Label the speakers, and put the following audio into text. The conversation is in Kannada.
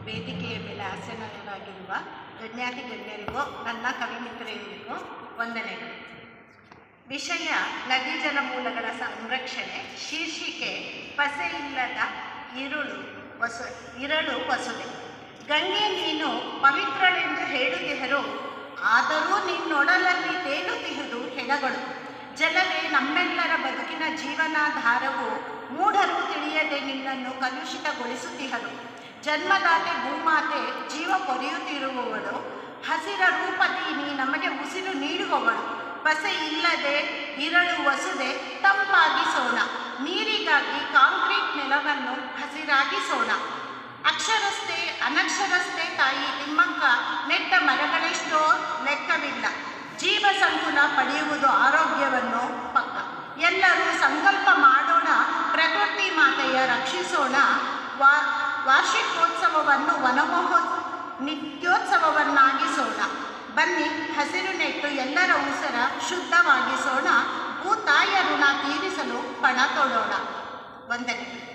Speaker 1: ವೇದಿಕೆಯ ಮೇಲೆ ಆಸೀನರಾಗಿರುವ ಗಣ್ಯಾತಿ ಗಣ್ಯರಿಗೂ ನನ್ನ ಕವಿಮಿತ್ರರಿಗೂ ವಂದನೆಗಳು. ವಿಷಯ ನದಿ ಜಲಮೂಲಗಳ ಸಂರಕ್ಷಣೆ. ಶೀರ್ಷಿಕೆ ಪಸೆಯಿಲ್ಲದ ಇರಳು ವಸುದೆ. ಗಂಗೆ ನೀನು ಪವಿತ್ರಳೆಂದು ಹೇಳುತ್ತಿಹರು, ಆದರೂ ನಿನ್ನೊಡಲಲ್ಲಿ ತೇಲುತ್ತಿಹುದು ಹೆಣಗಳು. ಜಲವೇ ನಮ್ಮೆಲ್ಲರ ಬದುಕಿನ ಜೀವನಾಧಾರವು, ಮೂಢರು ತಿಳಿಯದೆ ನಿನ್ನನ್ನು ಕಲುಷಿತಗೊಳಿಸುತ್ತಿಹರು. ಜನ್ಮದಾತೆ ಭೂಮಾತೆ ಜೀವ ಪೊರೆಯುತ್ತಿರುವವಳು, ಹಸಿರ ರೂಪದಿ ನೀ ನಮಗೆ ಉಸಿರು ನೀಡುವವಳು. ಪಸೆ ಇಲ್ಲದೆ ಇರಳು ವಸುದೆ ತಂಪಾಗಿಸೋಣ, ನೀರಿಗಾಗಿ ಕಾಂಕ್ರೀಟ್ ನೆಲವನ್ನು ಹಸಿರಾಗಿಸೋಣ. ಅಕ್ಷರಸ್ಥೆ ಅನಕ್ಷರಸ್ಥೆ ತಾಯಿ ತಿಮ್ಮಕ್ಕ ನೆಟ್ಟ ಮರಗಳೆಷ್ಟೋ ಲೆಕ್ಕವಿಲ್ಲ. ಜೀವ ಸಂಕುಲ ಪಡೆಯುವುದು ಆರೋಗ್ಯವನ್ನು ಪಕ್ಕ. ಎಲ್ಲರೂ ಸಂಕಲ್ಪ ಮಾಡೋಣ, ಪ್ರಕೃತಿ ಮಾತೆಯ ರಕ್ಷಿಸೋಣ. ವಾರ್ಷಿಕೋತ್ಸವವನ್ನು ನಿತ್ಯೋತ್ಸವವನ್ನಾಗಿಸೋಣ. ಬನ್ನಿ ಹಸಿರು ನೆಟ್ಟು ಎಲ್ಲರ ಉಸಿರ ಶುದ್ಧವಾಗಿಸೋಣ. ಭೂತಾಯ ಋಣ ತೀರಿಸಲು ಪಣ ತೊಡೋಣ. ವಂದನೆ.